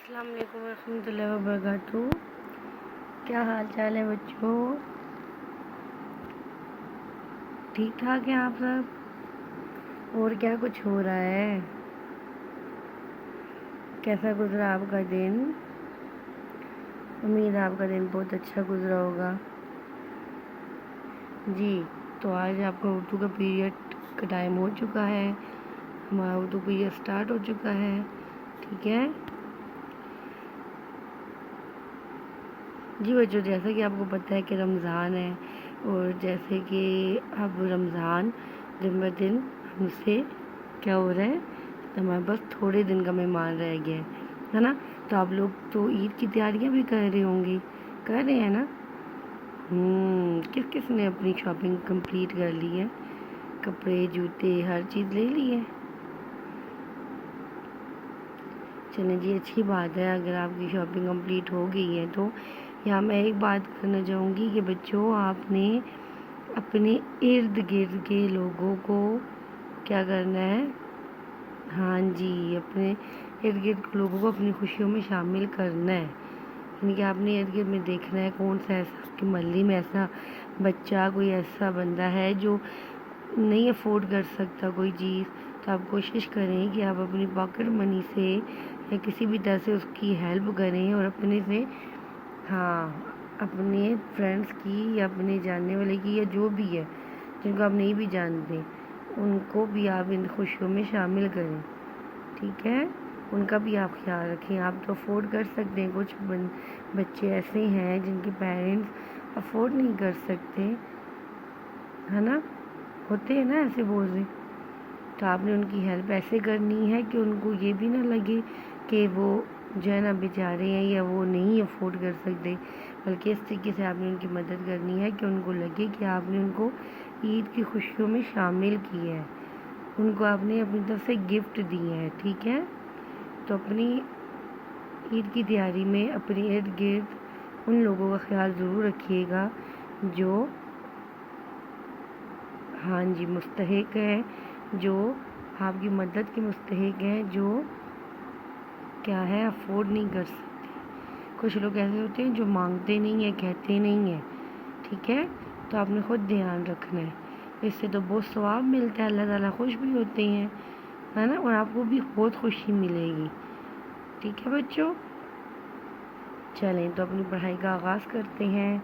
السلام علیکم ورحمۃ اللہ وبرکاتہ۔ کیا حال چال ہے بچوں؟ ٹھیک ٹھاک ہیں آپ سب؟ اور کیا کچھ ہو رہا ہے؟ کیسا گزرا آپ کا دن؟ امید آپ کا دن بہت اچھا گزرا ہوگا۔ جی تو آج آپ کا اردو کا پیریڈ کا ٹائم ہو چکا ہے، ہمارا اردو پیریڈ سٹارٹ ہو چکا ہے، ٹھیک ہے جی بچوں۔ جیسا کہ آپ کو پتہ ہے کہ رمضان ہے، اور جیسے کہ اب رمضان دن بہ دن ہم سے کیا ہو رہا ہے، ہمارے پاس تھوڑے دن کا مہمان رہ گیا ہے نا۔ تو آپ لوگ تو عید کی تیاریاں بھی کر رہے ہوں گے، کر رہے ہیں نا؟ کس کس نے اپنی شاپنگ کمپلیٹ کر لی ہے؟ کپڑے، جوتے، ہر چیز لے لی ہے؟ چلیں جی، اچھی بات ہے اگر آپ کی شاپنگ کمپلیٹ ہو گئی ہے تو۔ یہاں میں ایک بات کرنا چاہوں گی کہ بچوں، آپ نے اپنے ارد گرد کے لوگوں کو کیا کرنا ہے؟ ہاں جی، اپنے ارد گرد کے لوگوں کو اپنی خوشیوں میں شامل کرنا ہے۔ یعنی کہ آپ نے ارد گرد میں دیکھنا ہے کون سا ایسا آپ کی محلے میں ایسا بچہ، کوئی ایسا بندہ ہے جو نہیں افورڈ کر سکتا کوئی چیز، تو آپ کوشش کریں کہ آپ اپنی پاکٹ منی سے یا کسی بھی طرح سے اس کی ہیلپ کریں، اور اپنے سے اپنے فرینڈس کی یا اپنے جاننے والے کی یا جو بھی ہے جن کو آپ نہیں بھی جانتے، ان کو بھی آپ ان خوشیوں میں شامل کریں، ٹھیک ہے؟ ان کا بھی آپ خیال رکھیں۔ آپ تو افورڈ کر سکتے ہیں، کچھ بچے ایسے ہیں جن کے پیرنٹس افورڈ نہیں کر سکتے، ہے نا، ہوتے ہیں نا ایسے بہت سے۔ تو آپ نے ان کی ہیلپ ایسے کرنی ہے کہ ان کو یہ بھی نہ لگے کہ وہ جو ہے نا بیچارے ہیں یا وہ نہیں افورڈ کر سکتے، بلکہ اس طریقے سے آپ نے ان کی مدد کرنی ہے کہ ان کو لگے کہ آپ نے ان کو عید کی خوشیوں میں شامل کیا ہے، ان کو آپ نے اپنی طرف سے گفٹ دیے ہیں، ٹھیک ہے؟ تو اپنی عید کی تیاری میں اپنے ارد گرد ان لوگوں کا خیال ضرور رکھیے گا جو مستحق ہیں، جو آپ کی مدد کے مستحق ہیں، جو کیا ہے افورڈ نہیں کر سکتے۔ کچھ لوگ ایسے ہوتے ہیں جو مانگتے نہیں ہیں، کہتے نہیں ہیں، ٹھیک ہے؟ تو آپ نے خود دھیان رکھنا ہے، اس سے تو بہت ثواب ملتا ہے، اللہ تعالیٰ خوش بھی ہوتے ہیں، ہے نا، اور آپ کو بھی بہت خوشی ملے گی، ٹھیک ہے بچوں؟ چلیں تو اپنی پڑھائی کا آغاز کرتے ہیں۔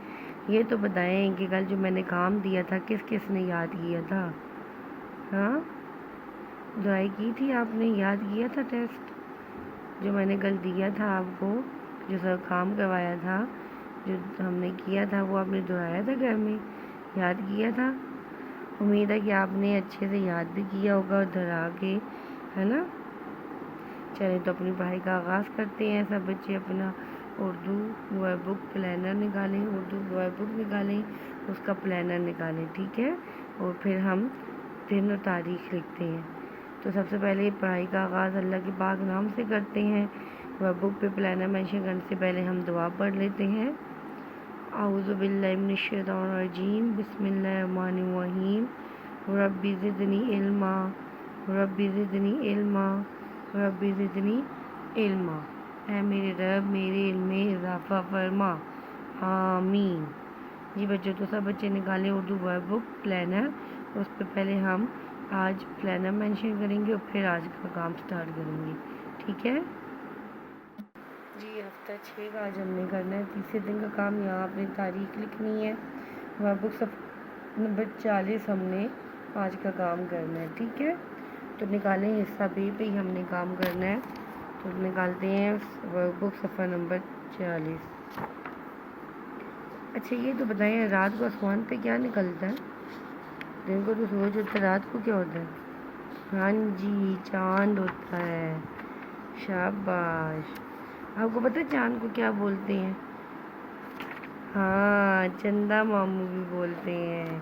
یہ تو بتائیں کہ کل جو میں نے کام دیا تھا کس کس نے یاد کیا تھا؟ دعائی کی تھی آپ نے؟ یاد کیا تھا ٹیسٹ جو میں نے کل دیا تھا آپ کو، جو سر کام کروایا تھا، جو ہم نے کیا تھا وہ آپ نے دہرایا تھا گھر میں، یاد کیا تھا؟ امید ہے کہ آپ نے اچھے سے یاد بھی کیا ہوگا اور دہرا کے، ہے نا؟ چلیں تو اپنی پڑھائی کا آغاز کرتے ہیں۔ سب بچے اپنا اردو ورک بک پلانر نکالیں، اردو ورک بک نکالیں، اس کا پلانر نکالیں، ٹھیک ہے؟ اور پھر ہم دن اور تاریخ لکھتے ہیں۔ تو سب سے پہلے پڑھائی کا آغاز اللہ کے پاک نام سے کرتے ہیں۔ ورک بک پہ پلانر مینشن کرنے سے پہلے ہم دعا پڑھ لیتے ہیں۔ اعوذ باللہ من الشیطان الرجیم، بسم اللہ الرحمن الرحیم، ربی زدنی علما، ربی زدنی علما، ربی زدنی علما، اے میرے رب میرے علم میں اضافہ فرما، آمین۔ جی بچوں، تو سب بچے نکالیں اردو ورک بک پلانر، اس پہ پہلے ہم آج پلانر مینشن کریں گے اور پھر آج کا کام سٹارٹ کریں گے، ٹھیک ہے؟ جی ہفتہ 6 کا آج ہم نے کرنا ہے، تیسرے دن کا کام۔ یہاں اپنی تاریخ لکھنی ہے، ورک بک صفحہ نمبر 40 ہم نے آج کا کام کرنا ہے، ٹھیک ہے؟ تو نکالیں، حصہ بے پہ ہی ہم نے کام کرنا ہے، تو نکالتے ہیں ورک بک صفحہ نمبر 40۔ اچھا یہ تو بتائیں، رات کو آسمان پہ کیا نکلتا ہے؟ دن کو تو سورج ہوتا ہے، رات کو کیا ہوتا ہے؟ ہاں جی، چاند ہوتا ہے، شاباش۔ آپ کو پتہ ہے چاند کو کیا بولتے ہیں؟ چندا ماموں بھی بولتے ہیں۔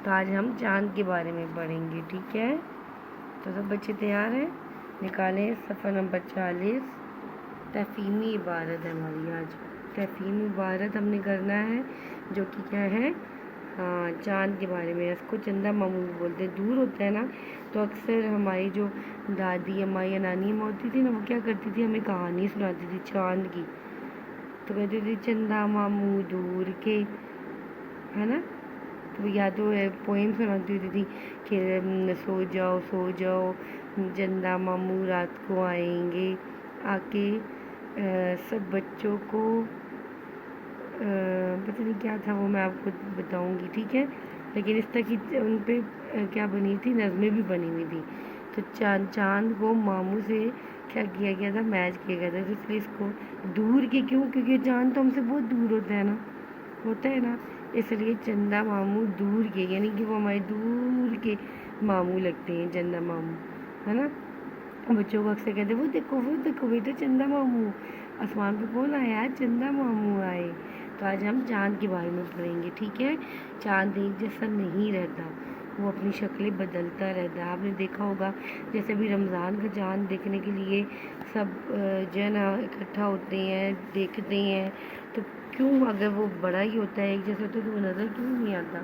تو آج ہم چاند کے بارے میں پڑھیں گے، ٹھیک ہے؟ تو سب بچے تیار ہیں؟ نکالیں صفحہ نمبر 40۔ تفہیمی عبارت ہے ہماری آج، تفہیمی عبارت ہم نے کرنا ہے، جو کہ کیا ہے؟ ہاں چاند کے بارے میں، اس کو چندہ ماموں بھی بولتے ہیں، دور ہوتا ہے نا، تو اکثر ہماری جو دادی اماں یا نانی اماں ہوتی تھی نا، وہ کیا کرتی تھی، ہمیں کہانی سناتی تھی چاند کی، تو کہتی تھی چندہ ماموں دور کے، ہے نا، تو یا تو پوئم سناتی ہوتی تھی کہ سو جاؤ چندہ ماموں رات کو آئیں گے آ کے سب بچوں کو پتہ نہیں کیا تھا وہ، میں آپ کو بتاؤں گی، ٹھیک ہے، لیکن اس طرح کی ان پہ کیا بنی تھی، نظمیں بھی بنی ہوئی تھی. تو چاند کو ماموں سے کیا کیا گیا تھا، میچ کیا گیا تھا، تو اس لیے اس کو دور کے کیوں، کیونکہ چاند تو ہم سے بہت دور ہوتا ہے نا، اس لیے چندہ ماموں دور کے، یعنی کہ وہ ہمارے دور کے ماموں لگتے ہیں چندہ ماموں، ہے نا. بچوں کو اکثر کہتے ہیں وہ دیکھو بیٹا چندہ ماموں، آسمان پہ کون آیا، چندہ ماموں آئے. تو آج ہم چاند کے بارے میں پڑھیں گے، ٹھیک ہے. چاند ایک جیسا نہیں رہتا، وہ اپنی شکلیں بدلتا رہتا ہے. آپ نے دیکھا ہوگا جیسے ابھی رمضان کا چاند دیکھنے کے لیے سب جو ہے نا اکٹھا ہوتے ہیں، دیکھتے ہیں، تو کیوں، اگر وہ بڑا ہی ہوتا ہے، ایک جیسا ہوتا ہے، تو وہ نظر کیوں نہیں آتا؟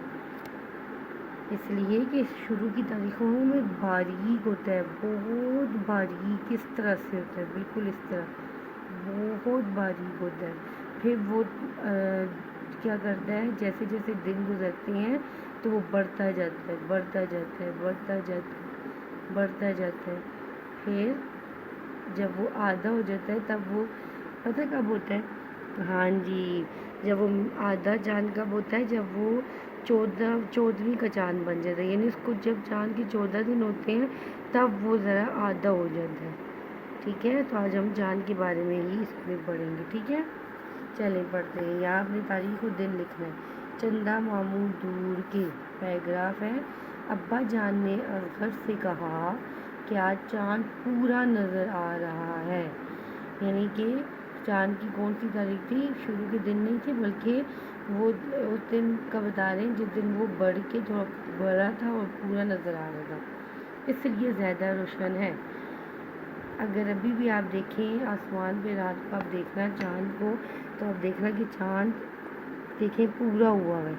اس لیے کہ شروع کی تاریخوں میں باریک ہوتا ہے، بہت باریک، اس طرح سے ہوتا ہے، بالکل اس طرح بہت باریک ہوتا ہے. پھر وہ کیا کرتا ہے، جیسے جیسے دن گزرتے ہیں تو وہ بڑھتا جاتا ہے. پھر جب وہ آدھا ہو جاتا ہے تب وہ پتہ کب ہوتا ہے، ہاں جی، جب وہ آدھا چاند کب ہوتا ہے، جب وہ 14ویں کا چاند بن جاتا ہے، یعنی اس کو جب چاند کے 14 دن ہوتے ہیں تب وہ ذرا آدھا ہو جاتا ہے. ٹھیک ہے، تو آج ہم چاند کے بارے میں ہی اس میں پڑھیں گے. ٹھیک ہے، چلیں پڑھتے ہیں. یہاں اپنی تاریخ و دن لکھنا ہے. چندہ ماموں دور کے، پیراگراف ہے. ابا جان نے اصغر سے کہا کہ آج چاند پورا نظر آ رہا ہے. یعنی کہ چاند کی کون سی تاریخ تھی، شروع کے دن نہیں تھے، بلکہ وہ اس دن کا بتا رہے ہیں جس دن وہ بڑھ کے تھوڑا بڑا تھا اور پورا نظر آ رہا تھا، اس لیے زیادہ روشن ہے. اگر ابھی بھی آپ دیکھیں آسمان پہ رات کو آپ دیکھنا چاند کو، تو آپ دیکھنا کہ چاند دیکھیں پورا ہوا ہے.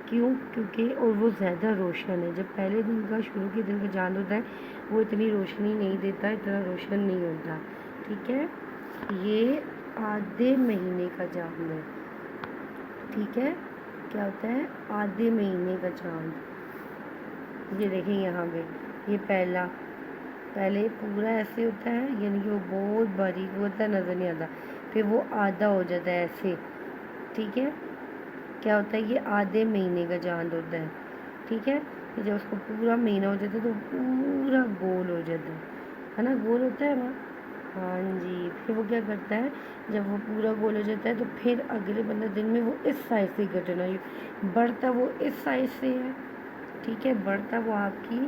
کیوں، کیونکہ اور وہ زیادہ روشن ہے. جب پہلے دن کا، شروع کے دن کا چاند ہوتا ہے وہ اتنی روشنی نہیں دیتا، اتنا روشن نہیں ہوتا. ٹھیک ہے، یہ آدھے مہینے کا چاند ہے. ٹھیک ہے، کیا ہوتا ہے، آدھے مہینے کا چاند. یہ دیکھیں یہاں پہ، یہ پہلے پورا ایسے ہوتا ہے، یعنی کہ وہ بہت باریک ہوتا ہے، نظر نہیں آتا. پھر وہ آدھا ہو جاتا ہے ایسے. ٹھیک ہے، کیا ہوتا ہے، یہ آدھے مہینے کا چاند ہوتا ہے. ٹھیک ہے، جب اس کو پورا مہینہ ہو جاتا ہے تو پورا گول ہو جاتا ہے نا، گول ہوتا ہے نا. ہاں جی، پھر وہ کیا کرتا ہے، جب وہ پورا گول ہو جاتا ہے تو پھر اگلے 15 دن میں وہ اس سائڈ سے گھٹنا، بڑھتا وہ اس سائڈ سے ہے. ٹھیک ہے، بڑھتا وہ آپ کی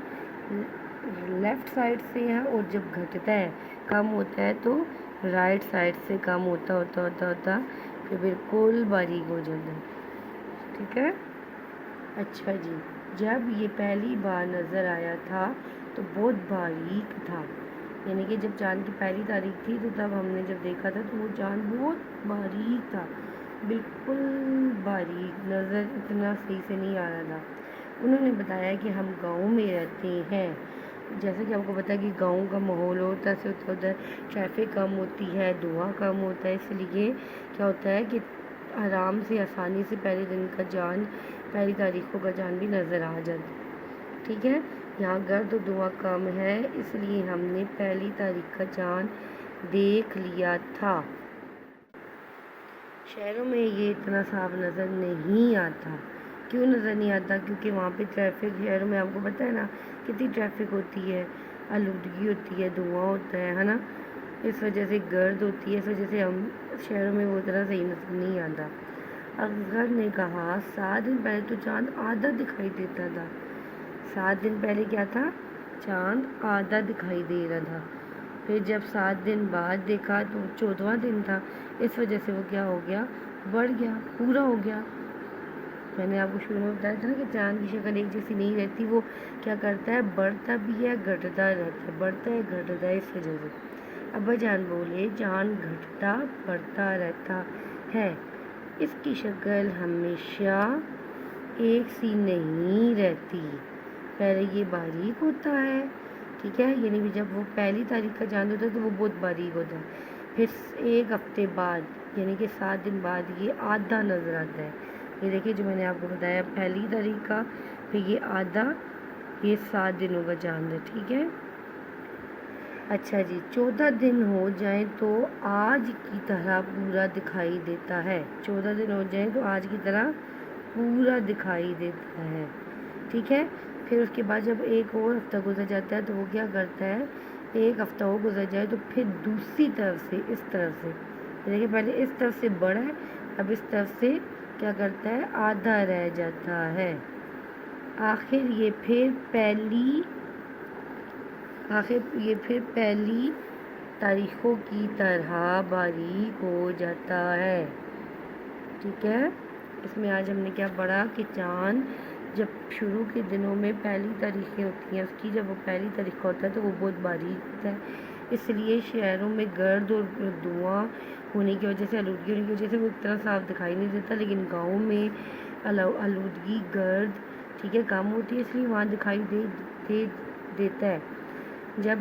لیفٹ سائڈ سے ہے، اور جب گھٹتا ہے، کم ہوتا ہے، تو رائٹ سائڈ سے کم ہوتا پھر بالکل باریک ہو جاتا ہے. ٹھیک ہے، اچھا جی. جب یہ پہلی بار نظر آیا تھا تو بہت باریک تھا، یعنی کہ جب چاند کی پہلی تاریخ تھی تو تب ہم نے جب دیکھا تھا تو وہ چاند بہت باریک تھا، بالکل باریک، نظر اتنا صحیح سے نہیں آ رہا تھا. انہوں نے بتایا کہ ہم گاؤں میں رہتے ہیں. جیسا کہ آپ کو پتا ہے کہ گاؤں کا ماحول ہوتا ہے، ادھر ٹریفک کم ہوتی ہے، دھواں کم ہوتا ہے، اس لیے کیا ہوتا ہے کہ آرام سے، آسانی سے پہلے دن کا چاند، پہلی تاریخوں کا چاند بھی نظر آ جاتا ہے. ٹھیک ہے، یہاں گرد و دھواں کم ہے، اس لیے ہم نے پہلی تاریخ کا چاند دیکھ لیا تھا. شہروں میں یہ اتنا صاف نظر نہیں آتا. کیوں نظر نہیں آتا؟ کیونکہ وہاں پہ ٹریفک، شہروں میں آپ کو پتہ ہے نا کتنی ٹریفک ہوتی ہے، آلودگی ہوتی ہے، دھواں ہوتا ہے نا، اس وجہ سے گرد ہوتی ہے، اس وجہ سے ہم شہروں میں وہ اتنا صحیح نظر نہیں آتا. اصغر نے کہا 7 دن پہلے تو چاند آدھا دکھائی دیتا تھا. 7 دن پہلے کیا تھا، چاند آدھا دکھائی دے رہا تھا. پھر جب 7 دن بعد دیکھا تو 14واں دن تھا، اس وجہ سے وہ کیا ہو گیا، بڑھ گیا، پورا ہو گیا. میں نے آپ کو شروع میں بتایا تھا نا کہ چاند کی شکل ایک جیسی نہیں رہتی، وہ کیا کرتا ہے، بڑھتا بھی ہے، گھٹتا رہتا ہے، بڑھتا ہے، گھٹتا ہے، اس وجہ سے. ابا جان بولے چاند گھٹتا بڑھتا رہتا ہے، اس کی شکل ہمیشہ ایک سی نہیں رہتی، پہلے یہ باریک ہوتا ہے، ٹھیک ہے، یعنی کہ جب وہ پہلی تاریخ کا چاند ہوتا ہے تو وہ بہت باریک ہوتا ہے، پھر ایک ہفتے بعد یعنی کہ 7 دن بعد یہ آدھا نظر آتا ہے۔ یہ دیکھیے جو میں نے آپ کو بتایا پہلی تاریخ کا، پھر یہ آدھا، یہ 7 دنوں کا چاند ہے، ٹھیک ہے۔ اچھا جی، 14 دن ہو جائیں تو آج کی طرح پورا دکھائی دیتا ہے، 14 دن ہو جائیں تو آج کی طرح پورا دکھائی دیتا ہے، ٹھیک ہے۔ پھر اس کے بعد جب ایک اور ہفتہ گزر جاتا ہے تو وہ کیا کرتا ہے، ایک ہفتہ اور گزر جائے تو پھر دوسری طرف سے اس طرف سے، دیکھیے پہلے اس طرف سے بڑا ہے، اب اس طرف سے کیا کرتا ہے، آدھا رہ جاتا ہے، آخر یہ پھر پہلی تاریخوں کی طرح باریک ہو جاتا ہے، ٹھیک ہے۔ اس میں آج ہم نے کیا پڑھا کہ چاند جب شروع کے دنوں میں پہلی تاریخیں ہوتی ہیں اس کی، جب وہ پہلی تاریخ کا ہوتا ہے تو وہ بہت باریک ہوتا ہے، اس لیے شہروں میں گرد اور دھواں ہونے کی وجہ سے، آلودگی ہونے کی وجہ سے وہ اتنا صاف دکھائی نہیں دیتا، لیکن گاؤں میں آلودگی، گرد، ٹھیک ہے، کم ہوتی ہے، اس لیے وہاں دکھائی دیتا ہے۔ جب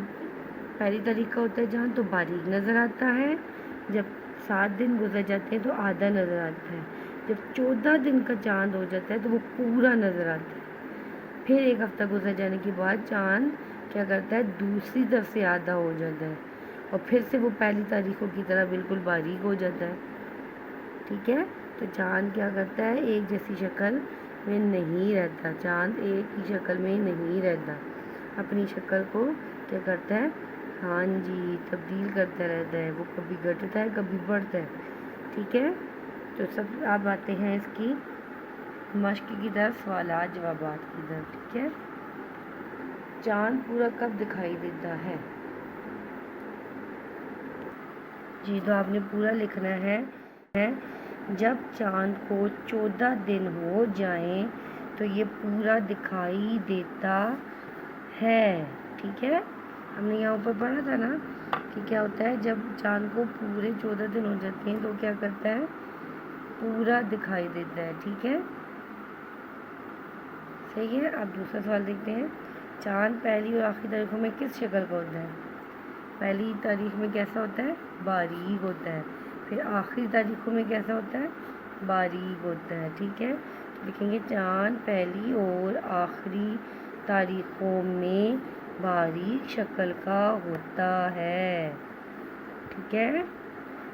پہلی تاریخ کا ہوتا ہے چاند تو باریک نظر آتا ہے، جب 7 دن گزر جاتے ہیں تو آدھا نظر آتا ہے، جب 14 دن کا چاند ہو جاتا ہے تو وہ پورا نظر آتا ہے، پھر ایک ہفتہ گزر جانے کے بعد چاند کیا کرتا ہے، دوسری طرف سے آدھا ہو جاتا ہے اور پھر سے وہ پہلی تاریخوں کی طرح بالکل باریک ہو جاتا ہے، ٹھیک ہے۔ تو چاند کیا کرتا ہے، ایک جیسی شکل میں نہیں رہتا، چاند ایک ہی شکل میں نہیں رہتا، اپنی شکل کو کیا کرتا ہے، ہاں جی، تبدیل کرتا رہتا ہے، وہ کبھی گھٹتا ہے کبھی بڑھتا ہے، ٹھیک ہے۔ تو سب آپ آتے ہیں اس کی مشق کی طرف، سوالات جوابات کی طرف، ٹھیک ہے۔ چاند پورا کب دکھائی دیتا ہے؟ جی تو آپ نے پورا لکھنا ہے، جب چاند کو 14 دن ہو جائیں تو یہ پورا دکھائی دیتا ہے، ٹھیک ہے۔ ہم نے یہاں اوپر پڑھا تھا نا کہ کیا ہوتا ہے، جب چاند کو پورے 14 دن ہو جاتے ہیں تو کیا کرتا ہے، پورا دکھائی دیتا ہے، ٹھیک ہے، صحیح ہے۔ اب دوسرا سوال دیکھتے ہیں، چاند پہلی اور آخری تاریخوں میں کس شکل کا ہوتا ہے؟ پہلی تاریخ میں کیسا ہوتا ہے، باریک ہوتا ہے، پھر آخری تاریخوں میں کیسا ہوتا ہے، باریک ہوتا ہے، ٹھیک ہے۔ لکھیں گے چاند پہلی اور آخری تاریخوں میں باریک شکل کا ہوتا ہے، ٹھیک ہے۔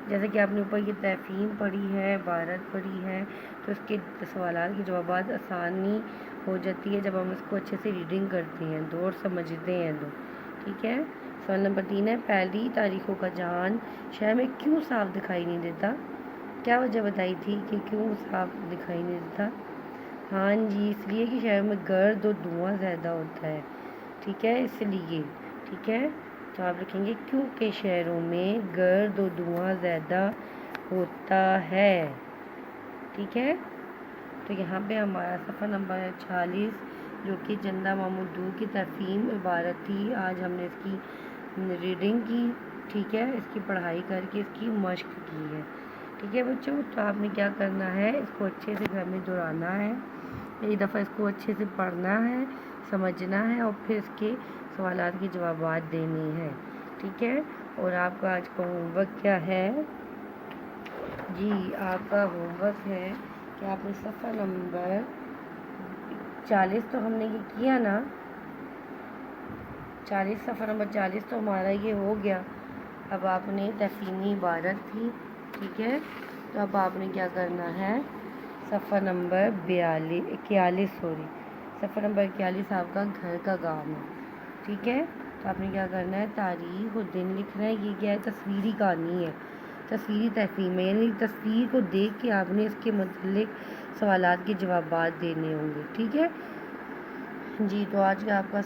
جیسے کہ آپ نے اوپر یہ تفہیم پڑھی ہے، عبارت پڑھی ہے، تو اس کے سوالات کے جوابات آسانی ہو جاتی ہے جب ہم اس کو اچھے سے ریڈنگ کرتے ہیں اور سمجھتے ہیں تو، ٹھیک ہے۔ سوال نمبر 3 ہے، پہلی تاریخوں کا چاند شہر میں کیوں صاف دکھائی نہیں دیتا؟ کیا وجہ بتائی تھی کہ کیوں صاف دکھائی نہیں دیتا؟ ہاں جی، اس لیے کہ شہر میں گرد اور دھواں زیادہ ہوتا ہے، ٹھیک ہے، اس لیے، ٹھیک ہے۔ تو آپ لکھیں گے کیونکہ شہروں میں گرد و دھواں زیادہ ہوتا ہے، ٹھیک ہے۔ تو یہاں پہ ہمارا صفحہ نمبر 46 جو کہ چندہ محمود کی تفہیم عبارت تھی، آج ہم نے اس کی ریڈنگ کی، ٹھیک ہے، اس کی پڑھائی کر کے اس کی مشق کی ہے، ٹھیک ہے بچوں۔ تو آپ نے کیا کرنا ہے، اس کو اچھے سے گھر میں دہرانا ہے، ایک دفعہ اس کو اچھے سے پڑھنا ہے، سمجھنا ہے اور پھر اس کے سوالات کے جوابات دینے ہیں، ٹھیک ہے۔ اور آپ کا آج کا ہوم ورک کیا ہے؟ جی آپ کا ہوم ورک ہے کہ آپ نے صفحہ نمبر 40 تو ہم نے یہ کیا نا، 40 صفحہ نمبر 40 تو ہمارا یہ ہو گیا، اب آپ نے تفہیمی عبارت تھی، ٹھیک ہے، تو اب آپ نے کیا کرنا ہے، صفحہ نمبر 41 صفحہ نمبر 41 آپ کا گھر کا کام ہے، ٹھیک ہے۔ تو آپ نے کیا کرنا ہے، تاریخ اور دن لکھنا ہے، یہ کیا ہے، تصویری کہانی ہے، تصویری تفہیم ہے، یعنی تصویر کو دیکھ کے آپ نے اس کے متعلق سوالات کے جوابات دینے ہوں گے، ٹھیک ہے جی۔ تو آج کا آپ کا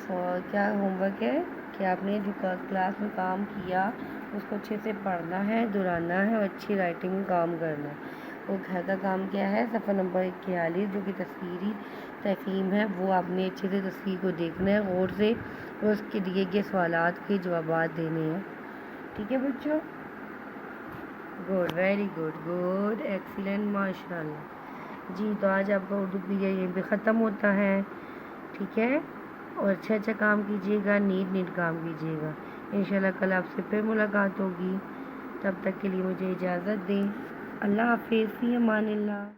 کیا ہوم ورک ہے کہ آپ نے جو کلاس میں کام کیا اس کو اچھے سے پڑھنا ہے، دہرانا ہے اور اچھی رائٹنگ میں کام کرنا ہے، اور گھر کا کام کیا ہے، صفحہ نمبر 41 جو کہ تصویری تفہیم ہے، وہ آپ نے اچھے سے تصویر کو دیکھنا ہے غور سے اور اس کے دیے گئے سوالات کے جوابات دینے ہیں، ٹھیک ہے بچوں۔ Good, very good, good, excellent, ماشاء اللہ۔ جی تو آج آپ کا اردو پیریڈ یہیں پہ ختم ہوتا ہے، ٹھیک ہے؟ اور اچھا کام کیجیے گا، نیٹ کام کیجیے گا. انشاءاللہ کل آپ سے پھر ملاقات ہوگی. تب تک کے لیے مجھے اجازت دیں. اللہ حافظ، فی امان اللہ.